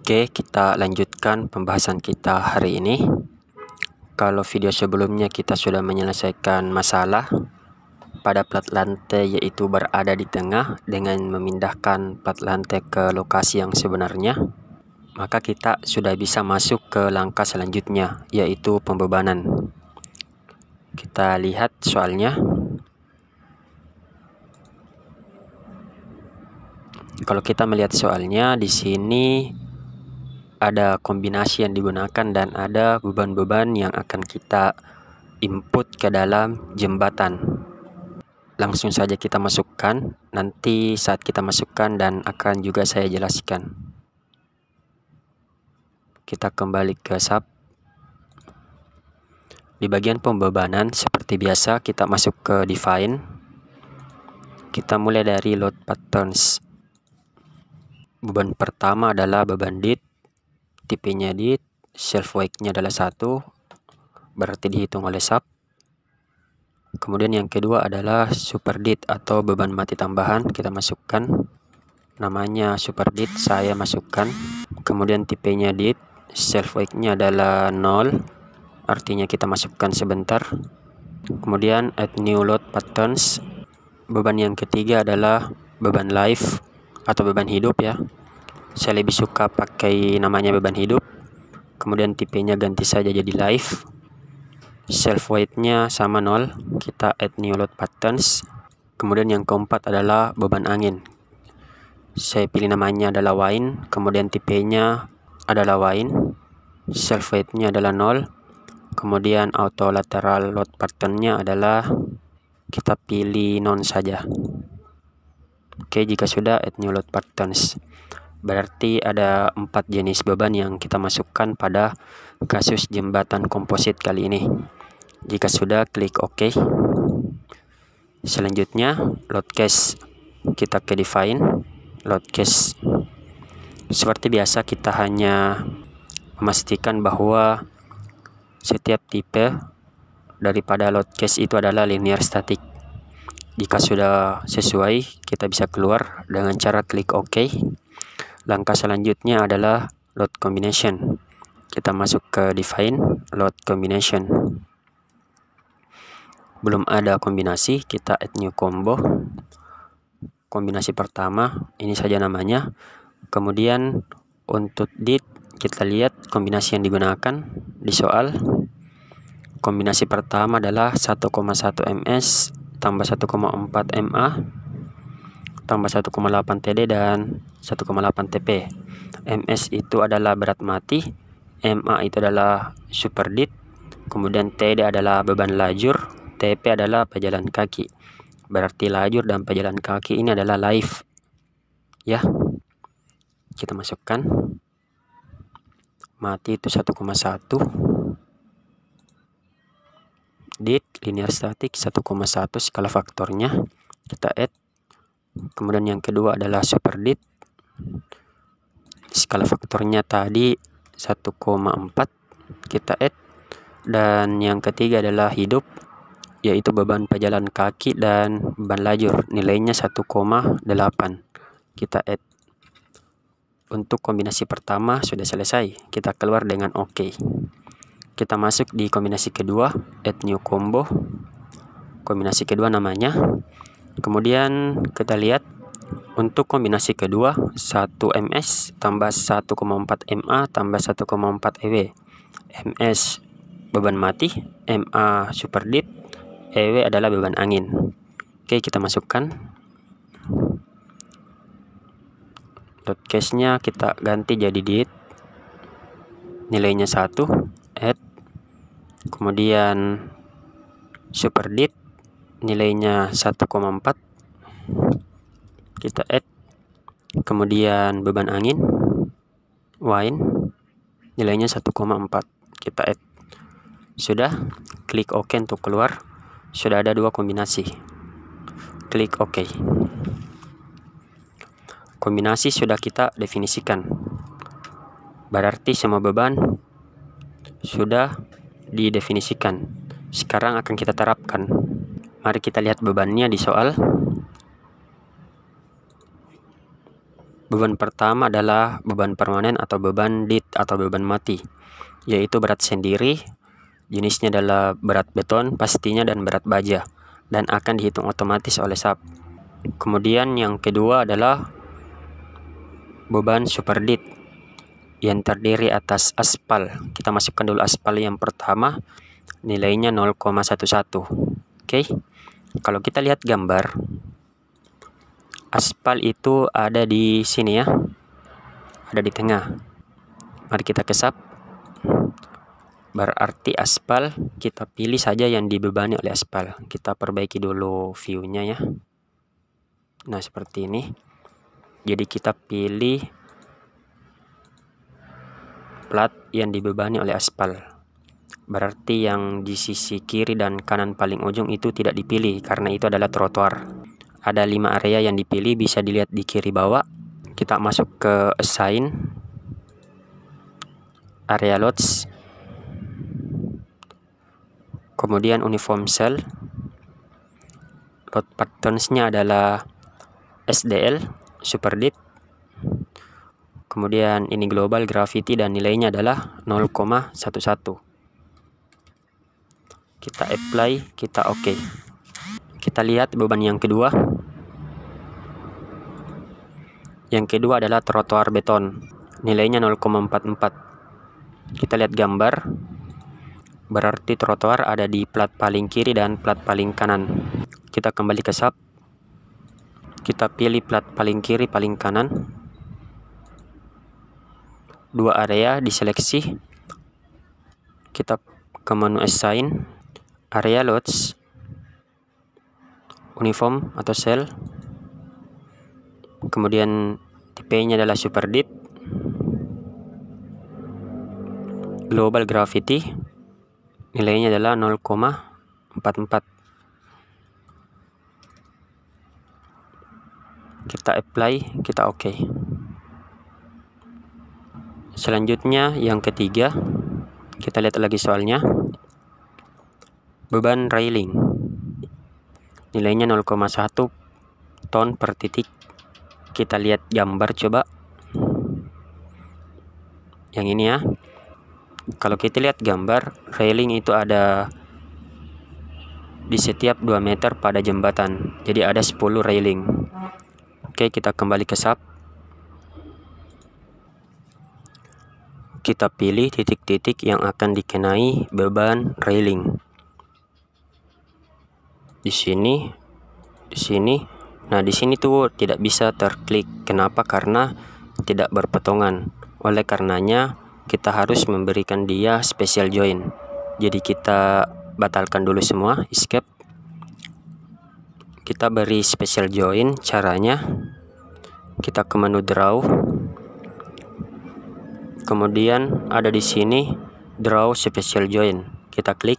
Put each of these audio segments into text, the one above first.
Oke, kita lanjutkan pembahasan kita hari ini. Kalau video sebelumnya kita sudah menyelesaikan masalah pada plat lantai, yaitu berada di tengah dengan memindahkan plat lantai ke lokasi yang sebenarnya, maka kita sudah bisa masuk ke langkah selanjutnya, yaitu pembebanan. Kita lihat soalnya. Kalau kita melihat soalnya, di sini ada kombinasi yang digunakan dan ada beban-beban yang akan kita input ke dalam jembatan. Langsung saja kita masukkan, nanti saat kita masukkan dan akan juga saya jelaskan. Kita kembali ke SAP. Di bagian pembebanan seperti biasa kita masuk ke define. Kita mulai dari load patterns. Beban pertama adalah beban DIT, tipenya DIT, self weight-nya adalah 1, berarti dihitung oleh SAP. Kemudian yang kedua adalah super DIT atau beban mati tambahan, kita masukkan. Namanya super DIT, saya masukkan. Kemudian tipenya DIT, self weight-nya adalah 0, artinya kita masukkan sebentar. Kemudian add new load patterns. Beban yang ketiga adalah beban life atau beban hidup ya. Saya lebih suka pakai namanya beban hidup. Kemudian tipenya ganti saja jadi life. Self weight-nya sama 0. Kita add new load patterns. Kemudian yang keempat adalah beban angin. Saya pilih namanya adalah wine. Kemudian tipenya adalah wine. Self weight-nya adalah 0. Kemudian auto lateral load pattern-nya adalah kita pilih non saja. Oke, jika sudah add new load patterns. Berarti ada 4 jenis beban yang kita masukkan pada kasus jembatan komposit kali ini. Jika sudah, klik OK. Selanjutnya, load case. Kita ke define, load case. Seperti biasa, kita hanya memastikan bahwa setiap tipe daripada load case itu adalah linear static. Jika sudah sesuai, kita bisa keluar dengan cara klik OK. Langkah selanjutnya adalah load combination. Kita masuk ke define, load combination. Belum ada kombinasi, kita add new combo. Kombinasi pertama, ini saja namanya. Kemudian untuk DIT, kita lihat kombinasi yang digunakan di soal. Kombinasi pertama adalah 1,1 ms tambah 1,4 ma tambah 1,8 TD dan 1,8 TP. MS itu adalah berat mati, MA itu adalah super DIT, kemudian TD adalah beban lajur, TP adalah pejalan kaki. Berarti lajur dan pejalan kaki ini adalah live. Ya. Kita masukkan. Mati itu 1,1. DIT linear static 1,1 skala faktornya. Kita add. Kemudian yang kedua adalah super DIT. Skala faktornya tadi 1,4. Kita add. Dan yang ketiga adalah hidup, yaitu beban pejalan kaki dan beban lajur. Nilainya 1,8. Kita add. Untuk kombinasi pertama sudah selesai. Kita keluar dengan OK. Kita masuk di kombinasi kedua, add new combo. Kombinasi kedua namanya. Kemudian kita lihat untuk kombinasi kedua 1 ms tambah 1,4 ma tambah 1,4 ew. Ms beban mati, ma super DIT, ew adalah beban angin. Oke, kita masukkan. Load case-nya kita ganti jadi DIT. Nilainya 1, add. Kemudian super DIT nilainya 1,4. Kita add. Kemudian beban angin wine nilainya 1,4. Kita add. Sudah, klik OK untuk keluar. Sudah ada 2 kombinasi. Klik OK. Kombinasi sudah kita definisikan. Berarti semua beban sudah didefinisikan. Sekarang akan kita terapkan. Mari kita lihat bebannya di soal. Beban pertama adalah beban permanen atau beban dit atau beban mati, yaitu berat sendiri, jenisnya adalah berat beton pastinya dan berat baja, dan akan dihitung otomatis oleh SAP. Kemudian yang kedua adalah beban superdit yang terdiri atas aspal. Kita masukkan dulu aspal yang pertama, nilainya 0,11. Oke, kalau kita lihat gambar, aspal itu ada di sini ya, ada di tengah. Mari kita kesap. Berarti aspal, kita pilih saja yang dibebani oleh aspal. Kita perbaiki dulu view-nya ya. Nah, seperti ini. Jadi kita pilih plat yang dibebani oleh aspal. Berarti yang di sisi kiri dan kanan paling ujung itu tidak dipilih karena itu adalah trotoar. Ada 5 area yang dipilih, bisa dilihat di kiri bawah. Kita masuk ke assign, area loads, kemudian uniform cell. Load patterns-nya adalah SDL, superdit. Kemudian ini global gravity dan nilainya adalah 0,11. Kita apply, kita oke. Kita lihat beban yang kedua. Yang kedua adalah trotoar beton, nilainya 0,44. Kita lihat gambar, berarti trotoar ada di plat paling kiri dan plat paling kanan. Kita kembali ke SAP, kita pilih plat paling kiri paling kanan, 2 area diseleksi. Kita ke menu assign, area loads, uniform atau cell, kemudian tipenya adalah superdit, global gravity, nilainya adalah 0,44. Kita apply, kita oke. Selanjutnya yang ketiga, kita lihat lagi soalnya. Beban railing, nilainya 0,1 ton per titik. Kita lihat gambar coba. Yang ini ya. Kalau kita lihat gambar, railing itu ada di setiap 2 meter pada jembatan. Jadi ada 10 railing. Oke, kita kembali ke SAP. Kita pilih titik-titik yang akan dikenai beban railing. Di sini, di sini. Nah, di sini tuh tidak bisa terklik. Kenapa? Karena tidak berpotongan. Oleh karenanya, kita harus memberikan dia special join. Jadi kita batalkan dulu semua, escape. Kita beri special join. Caranya, kita ke menu draw. Kemudian ada di sini draw special join. Kita klik.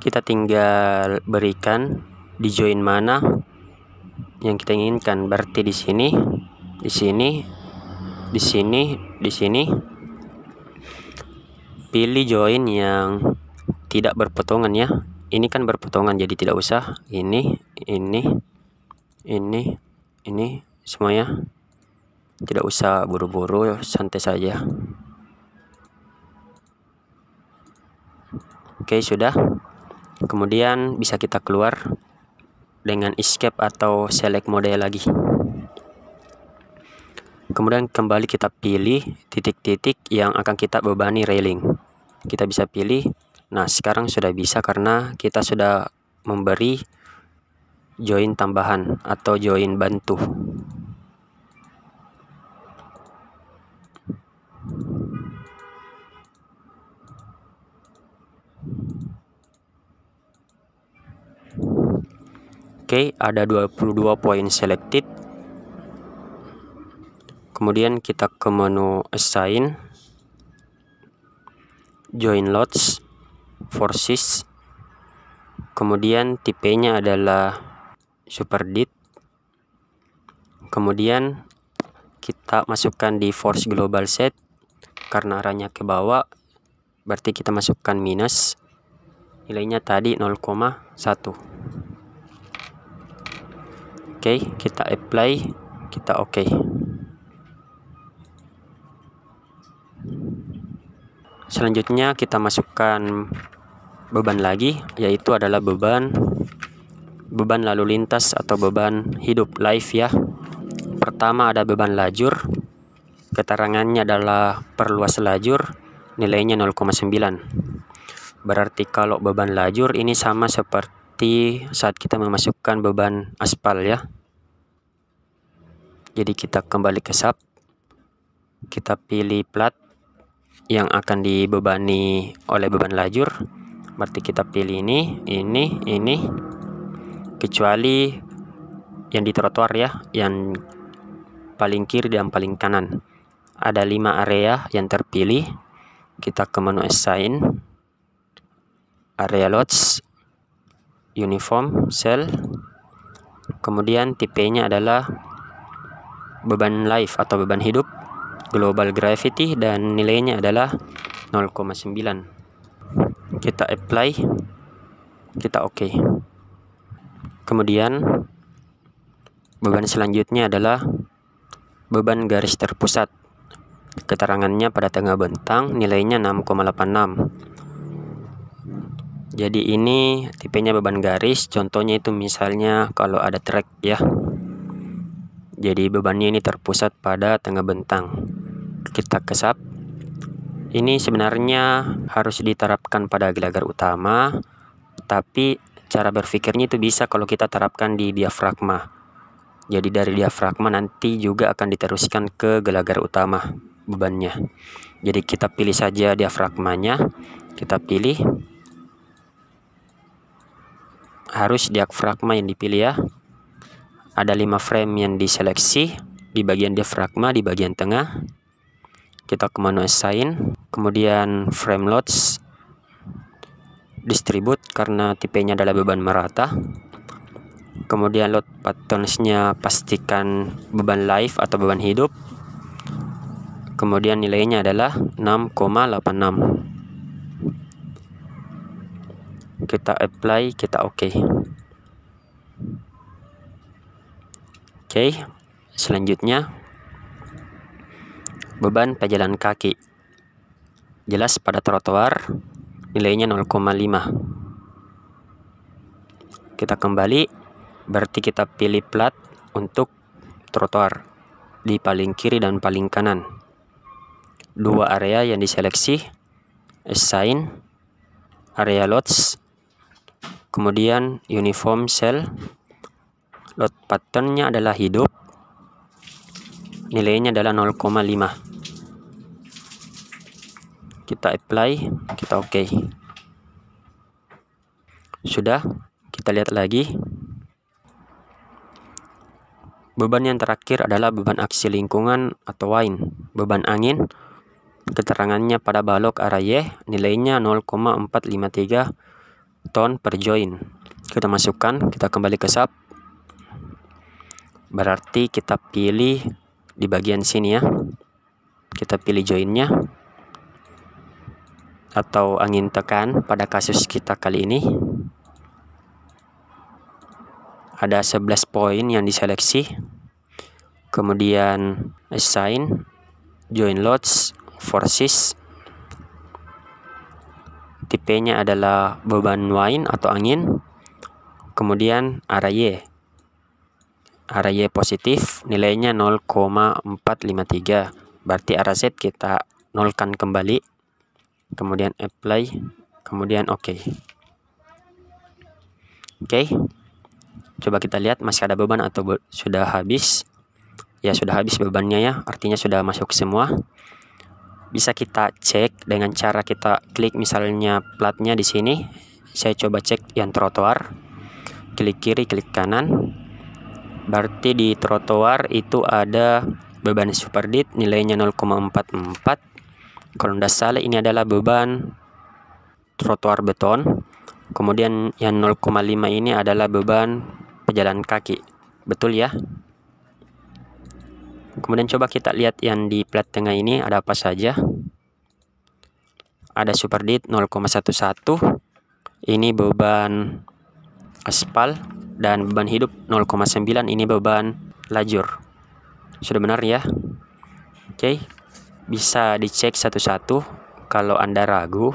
Kita tinggal berikan di join mana yang kita inginkan. Berarti di sini, di sini, di sini, di sini. Pilih join yang tidak berpotongan ya. Ini kan berpotongan jadi tidak usah. Ini, ini semuanya. Tidak usah buru-buru, santai saja. Oke, sudah. Kemudian bisa kita keluar dengan escape atau select mode lagi. Kemudian kembali kita pilih titik-titik yang akan kita bebani railing. Kita bisa pilih. Nah, sekarang sudah bisa karena kita sudah memberi join tambahan atau join bantu. Oke, ada 22 poin selected. Kemudian kita ke menu assign, join loads, forces. Kemudian tipenya adalah superdit. Kemudian kita masukkan di force global set karena arahnya ke bawah, berarti kita masukkan minus. Nilainya tadi 0,1. Oke, kita apply, kita oke. Selanjutnya kita masukkan beban lagi, yaitu adalah beban lalu lintas atau beban hidup live ya. Pertama ada beban lajur, keterangannya adalah perluas lajur, nilainya 0,9. Berarti kalau beban lajur ini sama seperti saat kita memasukkan beban aspal ya. Jadi kita kembali ke SAP, kita pilih plat yang akan dibebani oleh beban lajur. Berarti kita pilih ini, kecuali yang di trotoar ya, yang paling kiri dan paling kanan. Ada 5 area yang terpilih. Kita ke menu assign, area loads, uniform cell, kemudian tipenya adalah beban live atau beban hidup, global gravity, dan nilainya adalah 0,9. Kita apply, kita oke. Kemudian beban selanjutnya adalah beban garis terpusat, keterangannya pada tengah bentang, nilainya 6,86. Jadi ini tipenya beban garis, contohnya itu misalnya kalau ada trek ya. Jadi bebannya ini terpusat pada tengah bentang. Kita ke SAP. Ini sebenarnya harus diterapkan pada gelagar utama, tapi cara berpikirnya itu bisa kalau kita terapkan di diafragma. Jadi dari diafragma nanti juga akan diteruskan ke gelagar utama bebannya. Jadi kita pilih saja diafragmanya, kita pilih, harus diafragma yang dipilih ya. Ada 5 frame yang diseleksi di bagian diafragma di bagian tengah. Kita ke menu assign, kemudian frame loads, distribute karena tipenya adalah beban merata. Kemudian load patterns-nya pastikan beban live atau beban hidup. Kemudian nilainya adalah 6,86. Kita apply, kita oke. Oke, selanjutnya beban pejalan kaki. Jelas pada trotoar, nilainya 0,5. Kita kembali, berarti kita pilih plat untuk trotoar di paling kiri dan paling kanan. 2 area yang diseleksi, assign, area loads, kemudian uniform cell. Load patternnya adalah hidup, nilainya adalah 0,5. Kita apply, kita oke. Sudah, kita lihat lagi. Beban yang terakhir adalah beban aksi lingkungan atau WAIN, beban angin, keterangannya pada balok area, nilainya 0,453 ton per join. Kita masukkan, kita kembali ke SAP. Berarti kita pilih di bagian sini ya. Kita pilih joinnya atau angin tekan pada kasus kita kali ini. Ada 11 poin yang diseleksi. Kemudian assign, join loads, forces. Tipenya adalah beban WAIN atau angin. Kemudian area positif, nilainya 0,453. Berarti arah Z kita nolkan kembali. Kemudian apply, kemudian oke. Oke. Coba kita lihat masih ada beban atau sudah habis. Ya, sudah habis bebannya ya, artinya sudah masuk semua. Bisa kita cek dengan cara kita klik misalnya platnya di sini. Saya coba cek yang trotoar. Klik kiri, klik kanan. Berarti di trotoar itu ada beban superdit, nilainya 0,44. Kalau tidak salah ini adalah beban trotoar beton. Kemudian yang 0,5 ini adalah beban pejalan kaki. Betul ya? Kemudian coba kita lihat yang di plat tengah ini ada apa saja. Ada superdit 0,11. Ini beban aspal dan beban hidup 0,9 ini beban lajur. Sudah benar ya? Oke, bisa dicek satu-satu kalau Anda ragu.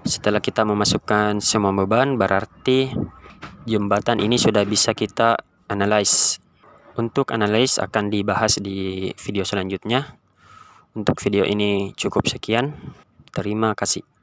Setelah kita memasukkan semua beban, berarti jembatan ini sudah bisa kita analyze. Untuk analyze akan dibahas di video selanjutnya. Untuk video ini cukup sekian. Terima kasih.